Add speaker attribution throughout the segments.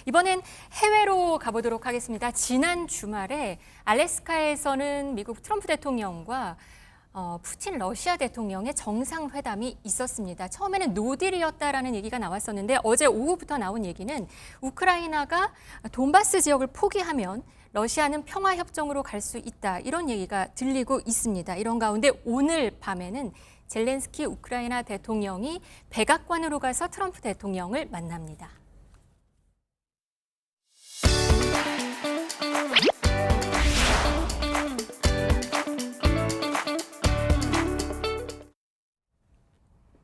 Speaker 1: 이번엔 해외로 가보도록 하겠습니다. 지난 주말에 알래스카에서는 미국 트럼프 대통령과 푸틴 러시아 대통령의 정상회담이 있었습니다. 처음에는 노딜이었다라는 얘기가 나왔었는데 어제 오후부터 나온 얘기는 우크라이나가 돈바스 지역을 포기하면 러시아는 평화협정으로 갈 수 있다. 이런 얘기가 들리고 있습니다. 이런 가운데 오늘 밤에는 젤렌스키 우크라이나 대통령이 백악관으로 가서 트럼프 대통령을 만납니다.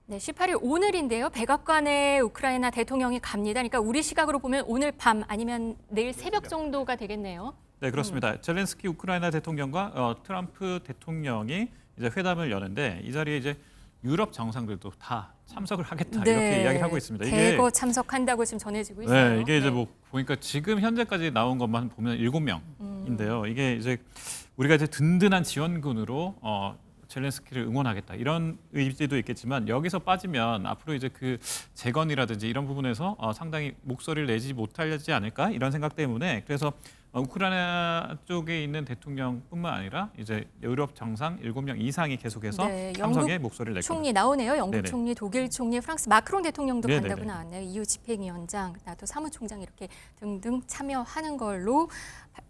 Speaker 1: 네, 18일 오늘인데요. 백악관에 우크라이나 대통령이 갑니다. 그러니까 우리 시각으로 보면 오늘 밤 아니면 내일 새벽 정도가 되겠네요.
Speaker 2: 네, 그렇습니다. 젤렌스키 우크라이나 대통령과 트럼프 대통령이 이제 회담을 여는데 이 자리에 이제 유럽 정상들도 다 참석을 하겠다 이렇게 이야기를 하고 있습니다.
Speaker 1: 대거 참석한다고 지금 전해지고 있어요.
Speaker 2: 네, 이게 이제 뭐 보니까 지금 현재까지 나온 것만 보면 7명인데요. 이게 이제 우리가 이제 든든한 지원군으로 젤렌스키를 응원하겠다 이런 의지도 있겠지만 여기서 빠지면 앞으로 이제 그 재건이라든지 이런 부분에서 상당히 목소리를 내지 못하지 않을까 이런 생각 때문에 그래서 우크라이나 쪽에 있는 대통령뿐만 아니라 이제 유럽 정상 7명 이상이 계속해서 참석에 목소리를 낼 겁니다.
Speaker 1: 총리 나오네요. 영국
Speaker 2: 네네.
Speaker 1: 총리, 독일 총리, 프랑스 마크롱 대통령도
Speaker 2: 네네네.
Speaker 1: 간다고 나왔네요. EU 집행위원장, 나토 사무총장 이렇게 등등 참여하는 걸로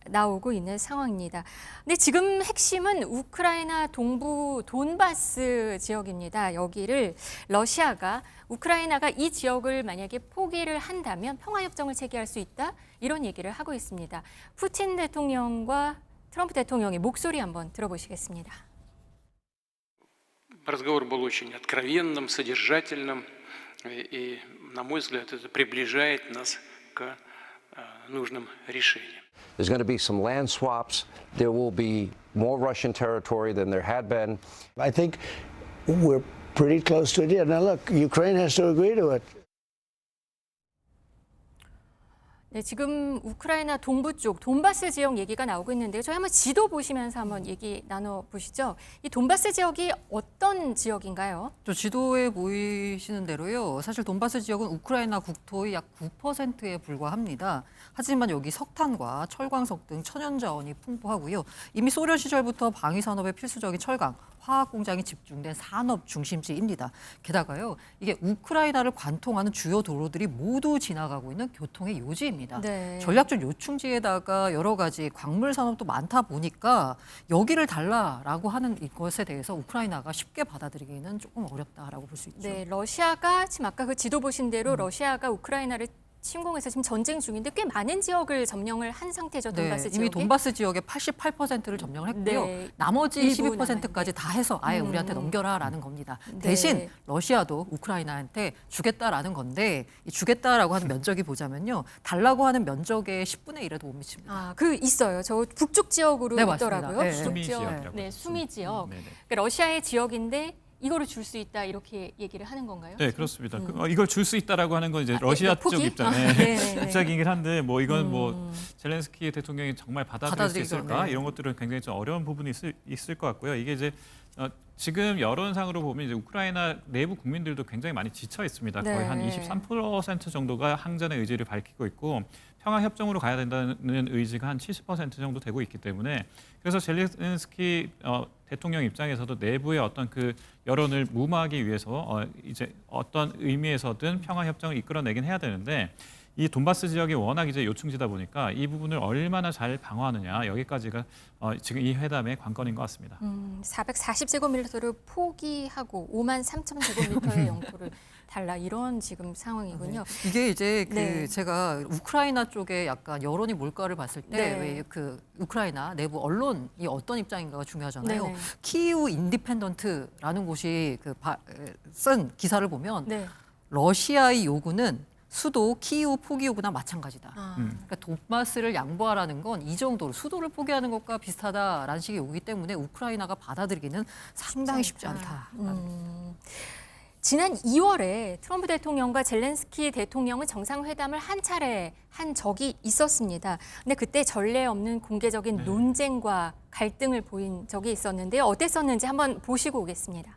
Speaker 1: 나오고 있는 상황입니다. 근데 지금 핵심은 우크라이나 동부 돈바스 지역입니다. 여기를 러시아가 우크라이나가 이 지역을 만약에 포기를 한다면 평화협정을 체결할 수 있다. 이런 얘기를 하고 있습니다. 푸틴 대통령과 트럼프 대통령의 목소리 한번 들어보시겠습니다.
Speaker 3: Разговор был очень откровенным, содержательным, и, на мой взгляд, это приближает нас к нужным решениям.
Speaker 4: There's going to be some land swaps. There will be more Russian territory than there had been.
Speaker 5: I think we're pretty close to a deal. Now, look, Ukraine has to agree to it.
Speaker 1: 네, 지금 우크라이나 동부 쪽 돈바스 지역 얘기가 나오고 있는데요. 저희 한번 지도 보시면서 한번 얘기 나눠보시죠. 이 돈바스 지역이 어떤 지역인가요?
Speaker 6: 저 지도에 보이시는 대로요. 사실 돈바스 지역은 우크라이나 국토의 약 9%에 불과합니다. 하지만 여기 석탄과 철광석 등 천연자원이 풍부하고요. 이미 소련 시절부터 방위산업에 필수적인 철강, 화학 공장이 집중된 산업 중심지입니다. 게다가요, 이게 우크라이나를 관통하는 주요 도로들이 모두 지나가고 있는 교통의 요지입니다.
Speaker 1: 네.
Speaker 6: 전략적 요충지에다가 여러 가지 광물 산업도 많다 보니까 여기를 달라라고 하는 이것에 대해서 우크라이나가 쉽게 받아들이기는 조금 어렵다라고 볼 수 있죠.
Speaker 1: 네, 러시아가 지금 아까 그 지도 보신 대로 러시아가 우크라이나를 침공해서 지금 전쟁 중인데 꽤 많은 지역을 점령을 한 상태죠. 돈바스 지역에.
Speaker 6: 이미 돈바스 지역의 88%를 점령을 했고요.
Speaker 1: 네,
Speaker 6: 나머지
Speaker 1: 일부
Speaker 6: 12%까지 다 해서 아예 우리한테 넘겨라라는 겁니다.
Speaker 1: 네.
Speaker 6: 대신 러시아도 우크라이나한테 주겠다라는 건데 이 주겠다라고 하는 면적이 보자면요. 달라고 하는 면적의 10분의 1에도 못 미칩니다.
Speaker 1: 아, 그 있어요. 저 북쪽 지역으로
Speaker 6: 네, 맞습니다.
Speaker 1: 있더라고요.
Speaker 6: 네.
Speaker 1: 북쪽
Speaker 2: 수미
Speaker 1: 지역.
Speaker 2: 지역이라고
Speaker 1: 네, 수미 지역.
Speaker 2: 네네.
Speaker 1: 그러니까 러시아의 지역인데 이거를 줄 수 있다 이렇게 얘기를 하는 건가요?
Speaker 2: 네, 그렇습니다. 이걸 줄 수 있다라고 하는 건 이제 러시아 쪽
Speaker 1: 포기?
Speaker 2: 입장이긴 한데 뭐 이건 뭐 젤렌스키 대통령이 정말 받아들일 수 있을까
Speaker 6: 네.
Speaker 2: 이런 것들은 굉장히 좀 어려운 부분이 있을 것 같고요. 이게 이제 지금 여론상으로 보면 이제 우크라이나 내부 국민들도 굉장히 많이 지쳐 있습니다. 거의
Speaker 1: 네.
Speaker 2: 한 23% 정도가 항전의 의지를 밝히고 있고 평화 협정으로 가야 된다는 의지가 한 70% 정도 되고 있기 때문에 그래서 젤렌스키 대통령 입장에서도 내부의 어떤 그 여론을 무마하기 위해서 이제 어떤 의미에서든 평화 협정을 이끌어내긴 해야 되는데 이 돈바스 지역이 워낙 이제 요충지다 보니까 이 부분을 얼마나 잘 방어하느냐 여기까지가 지금 이 회담의 관건인 것 같습니다.
Speaker 1: 440제곱미터를 포기하고 5만 3천 제곱미터의 영토를 달라 이런 지금 상황이군요.
Speaker 6: 네. 이게 이제
Speaker 1: 네.
Speaker 6: 제가 우크라이나 쪽에 약간 여론이 뭘까를 봤을 때
Speaker 1: 네.
Speaker 6: 왜 그 우크라이나 내부 언론이 어떤 입장인가가 중요하잖아요.
Speaker 1: 네네.
Speaker 6: 키우 인디펜던트라는 곳이 쓴 기사를 보면
Speaker 1: 네.
Speaker 6: 러시아의 요구는 수도 키이우 포기 요구나 마찬가지다.
Speaker 1: 아.
Speaker 6: 그러니까 돈바스를 양보하라는 건 이 정도로 수도를 포기하는 것과 비슷하다라는 식의 요구이기 때문에 우크라이나가 받아들이기는 상당히 쉽지 않다.
Speaker 1: 지난 2월에 트럼프 대통령과 젤렌스키 대통령은 정상회담을 한 차례 한 적이 있었습니다. 근데 그때 전례 없는 공개적인 논쟁과 갈등을 보인 적이 있었는데요. 어땠었는지 한번 보시고 오겠습니다.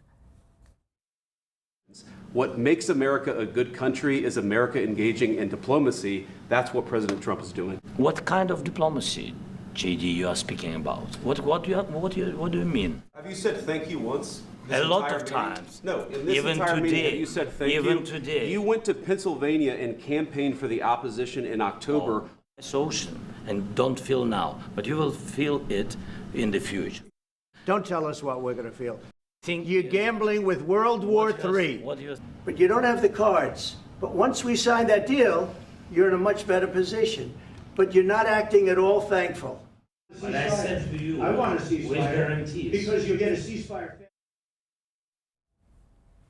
Speaker 7: What makes America a good country is America engaging in diplomacy. That's what President Trump is doing.
Speaker 8: What kind of diplomacy, JD, you are speaking about? What do you mean?
Speaker 7: Have you said thank you once?
Speaker 8: A lot of times.
Speaker 7: No, in this
Speaker 8: Even
Speaker 7: entire meeting,
Speaker 8: today.
Speaker 7: have you said thank you?
Speaker 8: Even today.
Speaker 7: You went to Pennsylvania and campaigned for the opposition in October.
Speaker 8: It's ocean, and don't feel now, but you will feel it in the future.
Speaker 5: Don't tell us what we're going to feel.
Speaker 8: Think
Speaker 5: You're gambling with World War III.
Speaker 8: What you
Speaker 5: But you don't have the cards. But once we sign that deal, you're in a much better position. But you're not acting at all thankful.
Speaker 8: But I said to you,
Speaker 5: I want a
Speaker 8: with
Speaker 5: ceasefire
Speaker 8: guarantees.
Speaker 5: because you get a ceasefire.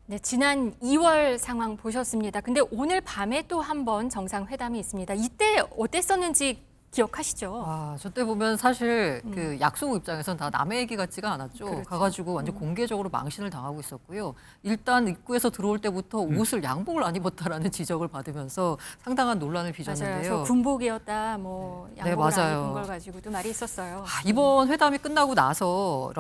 Speaker 1: 네, 지난 2월 상황 보셨습니다. 근데 오늘 밤에 또 한 번 정상회담이 있습니다. 이때 어땠었는지 기억하시죠?
Speaker 6: 아, 저 때 보면 사실 그 약속 입장에서는 다 남의 얘기 같지가 않았죠.
Speaker 1: 그렇죠.
Speaker 6: 가가지고 완전 공개적으로 망신을 당하고 있었고요. 일단 입구에서 들어올 때부터 옷을 양복을 안 입었다라는 지적을 받으면서 상당한 논란을
Speaker 1: 맞아요.
Speaker 6: 빚었는데요.
Speaker 1: 저 군복이었다, 뭐
Speaker 6: 네,
Speaker 1: 양복을 안
Speaker 6: 맞아요.
Speaker 1: 입은 걸 가지고도 말이 있었어요.
Speaker 6: 이번 회담이 끝나고 나서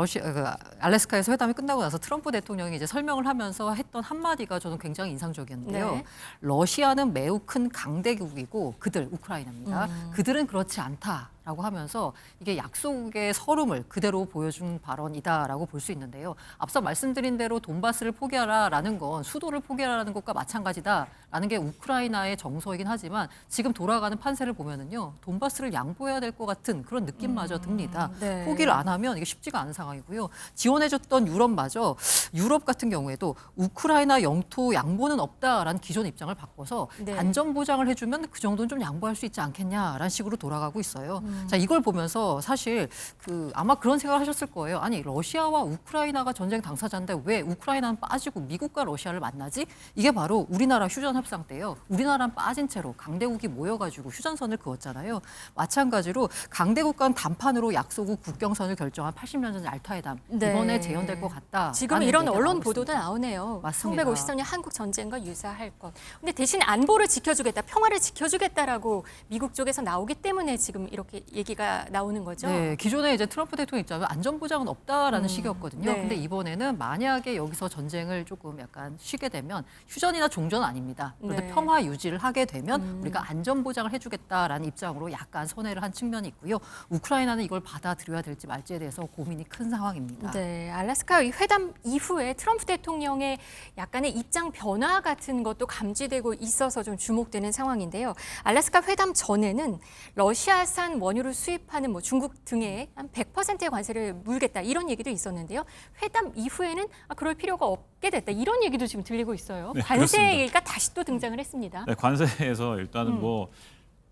Speaker 6: 알래스카에서 회담이 끝나고 나서 트럼프 대통령이 이제 설명을 하면서 했던 한마디가 저는 굉장히 인상적이었는데요.
Speaker 1: 네.
Speaker 6: 러시아는 매우 큰 강대국이고 그들 우크라이나입니다. 그들은 그렇지 않다라고 하면서 이게 약속의 서름을 그대로 보여준 발언이다라고 볼 수 있는데요. 앞서 말씀드린 대로 돈바스를 포기하라라는 건 수도를 포기하라는 것과 마찬가지다라는 게 우크라이나의 정서이긴 하지만 지금 돌아가는 판세를 보면은요. 돈바스를 양보해야 될 것 같은 그런 느낌마저 듭니다.
Speaker 1: 네.
Speaker 6: 포기를 안 하면 이게 쉽지가 않은 상황이고요. 지원해줬던 유럽마저 유럽 같은 경우에도 우크라이나 영토 양보는 없다라는 기존 입장을 바꿔서
Speaker 1: 네.
Speaker 6: 안전 보장을 해주면 그 정도는 좀 양보할 수 있지 않겠냐라는 식으로 돌아가고 있어요. 자, 이걸 보면서 사실 아마 그런 생각을 하셨을 거예요. 아니 러시아와 우크라이나가 전쟁 당사자인데 왜 우크라이나는 빠지고 미국과 러시아를 만나지? 이게 바로 우리나라 휴전 협상 때요. 우리나라는 빠진 채로 강대국이 모여가지고 휴전선을 그었잖아요. 마찬가지로 강대국 간 단판으로 약속 후 국경선을 결정한 80년 전 알타회담
Speaker 1: 네.
Speaker 6: 이번에 재현될 것 같다.
Speaker 1: 지금 이런 언론 보도도 나오네요.
Speaker 6: 맞습니다.
Speaker 1: 1953년 한국 전쟁과 유사할 것. 근데 대신 안보를 지켜주겠다, 평화를 지켜주겠다라고 미국 쪽에서 나오기 때문에 지금 이렇게 얘기가 나오는 거죠.
Speaker 6: 네, 기존에 이제 트럼프 대통령 입장은 안전 보장은 없다라는 식이었거든요.
Speaker 1: 네.
Speaker 6: 근데 이번에는 만약에 여기서 전쟁을 조금 약간 쉬게 되면 휴전이나 종전은 아닙니다. 그런데
Speaker 1: 네.
Speaker 6: 평화 유지를 하게 되면 우리가 안전 보장을 해주겠다라는 입장으로 약간 선회를 한 측면이 있고요. 우크라이나는 이걸 받아들여야 될지 말지에 대해서 고민이 큰 상황입니다.
Speaker 1: 네, 알래스카 회담 이후에 트럼프 대통령의 약간의 입장 변화 같은 것도 감지되고 있어서 좀 주목되는 상황인데요. 알래스카 회담 전에는 러시아산 원유를 수입하는 뭐 중국 등에 한 100%의 관세를 물겠다 이런 얘기도 있었는데요. 회담 이후에는 그럴 필요가 없게 됐다 이런 얘기도 지금 들리고 있어요.
Speaker 2: 네,
Speaker 1: 관세
Speaker 2: 그렇습니다.
Speaker 1: 얘기가 다시 또 등장을 했습니다.
Speaker 2: 네, 관세에서 일단은 뭐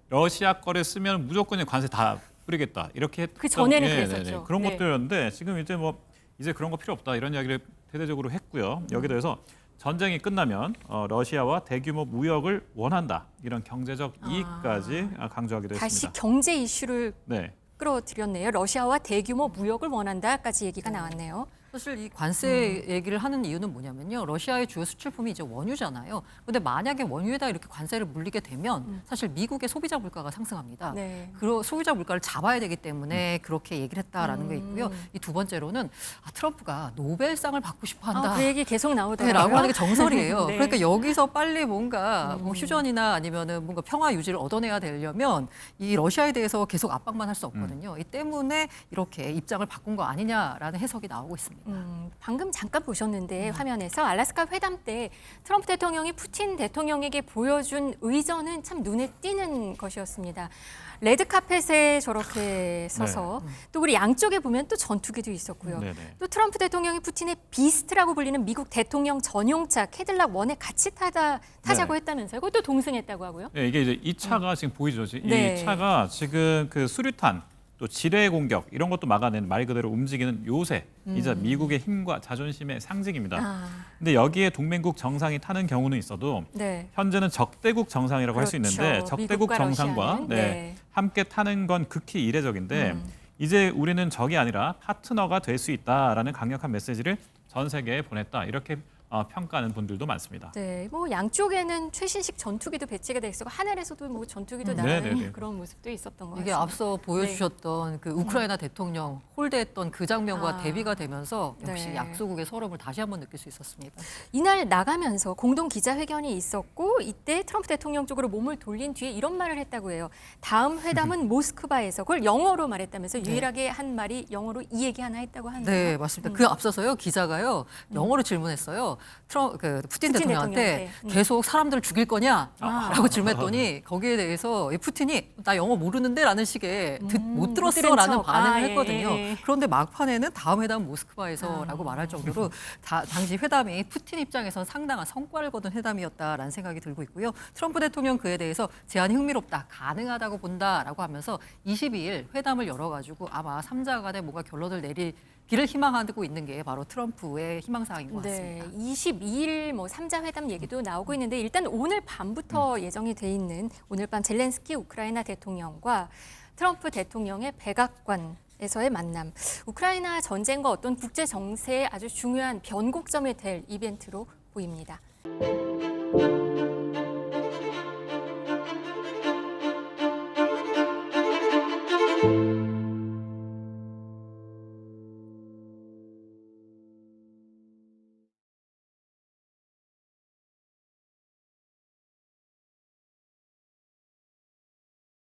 Speaker 2: 러시아 거를 쓰면 무조건 관세 다 뿌리겠다 이렇게 했던
Speaker 1: 그 전에는 그랬었죠.
Speaker 2: 그런
Speaker 1: 네.
Speaker 2: 것들이었는데 지금 이제 그런 거 필요 없다 이런 이야기를 대대적으로 했고요. 여기에 대해서 전쟁이 끝나면 러시아와 대규모 무역을 원한다 이런 경제적 이익까지 강조하기도
Speaker 1: 다시
Speaker 2: 했습니다.
Speaker 1: 경제 이슈를
Speaker 2: 네.
Speaker 1: 끌어들였네요. 러시아와 대규모 무역을 원한다까지 얘기가 나왔네요.
Speaker 6: 사실 이 관세 얘기를 하는 이유는 뭐냐면요. 러시아의 주요 수출품이 이제 원유잖아요. 그런데 만약에 원유에다 이렇게 관세를 물리게 되면 사실 미국의 소비자 물가가 상승합니다.
Speaker 1: 네.
Speaker 6: 그 소비자 물가를 잡아야 되기 때문에 그렇게 얘기를 했다라는 게 있고요. 이 두 번째로는 트럼프가 노벨상을 받고 싶어 한다.
Speaker 1: 그 얘기 계속
Speaker 6: 네,
Speaker 1: 나오더라고요.
Speaker 6: 라고 하는 게 정설이에요.
Speaker 1: 네.
Speaker 6: 그러니까 여기서 빨리 뭔가 뭐 휴전이나 아니면은 뭔가 평화 유지를 얻어내야 되려면 이 러시아에 대해서 계속 압박만 할 수 없거든요. 이 때문에 이렇게 입장을 바꾼 거 아니냐라는 해석이 나오고 있습니다.
Speaker 1: 방금 잠깐 보셨는데 화면에서 알래스카 회담 때 트럼프 대통령이 푸틴 대통령에게 보여준 의전은 참 눈에 띄는 것이었습니다. 레드카펫에 저렇게 서서 또 우리 양쪽에 보면 또 전투기도 있었고요.
Speaker 2: 네네.
Speaker 1: 또 트럼프 대통령이 푸틴의 비스트라고 불리는 미국 대통령 전용차 캐딜락 원에 같이 타자고
Speaker 2: 네.
Speaker 1: 했다면서요. 그것도 동승했다고 하고요.
Speaker 2: 네, 이게 이제 이 차가 지금 보이죠.
Speaker 1: 네.
Speaker 2: 이 차가 지금 그 수류탄 또 지뢰 공격 이런 것도 막아내는 말 그대로 움직이는 요새이자 미국의 힘과 자존심의 상징입니다. 근데 여기에 동맹국 정상이 타는 경우는 있어도
Speaker 1: 네.
Speaker 2: 현재는 적대국 정상이라고 할 수
Speaker 1: 그렇죠.
Speaker 2: 있는데 적대국
Speaker 1: 미국과
Speaker 2: 정상과
Speaker 1: 러시아는. 네.
Speaker 2: 함께 타는 건 극히 이례적인데 이제 우리는 적이 아니라 파트너가 될 수 있다라는 강력한 메시지를 전 세계에 보냈다. 이렇게 평가하는 분들도 많습니다.
Speaker 1: 네, 뭐 양쪽에는 최신식 전투기도 배치가 돼 있었고 하늘에서도 뭐 전투기도
Speaker 2: 네네네.
Speaker 1: 나는 그런 모습도 있었던 것
Speaker 6: 이게
Speaker 1: 같습니다.
Speaker 6: 앞서 보여주셨던 그 우크라이나 대통령 홀대했던 그 장면과
Speaker 1: 아.
Speaker 6: 대비가 되면서 역시
Speaker 1: 네.
Speaker 6: 약소국의 서름을 다시 한번 느낄 수 있었습니다.
Speaker 1: 이날 나가면서 공동 기자회견이 있었고 이때 트럼프 대통령 쪽으로 몸을 돌린 뒤에 이런 말을 했다고 해요. 다음 회담은 모스크바에서 그걸 영어로 말했다면서 유일하게 한 말이 영어로 이 얘기 하나 했다고 하네요.
Speaker 6: 네, 맞습니다. 그 앞서서요 기자가요 영어로 질문했어요. 푸틴 대통령한테
Speaker 1: 대통령한테.
Speaker 6: 계속 사람들을 죽일 거냐라고 질문했더니 거기에 대해서 이 푸틴이 나 영어 모르는데라는 식의 못 들었어라는
Speaker 1: 척.
Speaker 6: 반응을
Speaker 1: 아,
Speaker 6: 했거든요.
Speaker 1: 예.
Speaker 6: 그런데 막판에는 다음 회담 모스크바에서라고 말할 정도로 당시 회담이 푸틴 입장에선 상당한 성과를 거둔 회담이었다라는 생각이 들고 있고요. 트럼프 대통령 그에 대해서 제안이 흥미롭다, 가능하다고 본다라고 하면서 22일 회담을 열어가지고 아마 3자 간에 뭔가 결론을 내리기를 희망하고 있는 게 바로 트럼프의 희망사항인 것 같습니다.
Speaker 1: 네, 22일 뭐 3자 회담 얘기도 나오고 있는데 일단 오늘 밤부터 예정이 돼 있는 오늘 밤 젤렌스키 우크라이나 대통령과 트럼프 대통령의 백악관에서의 만남. 우크라이나 전쟁과 어떤 국제 정세에 아주 중요한 변곡점이 될 이벤트로 보입니다.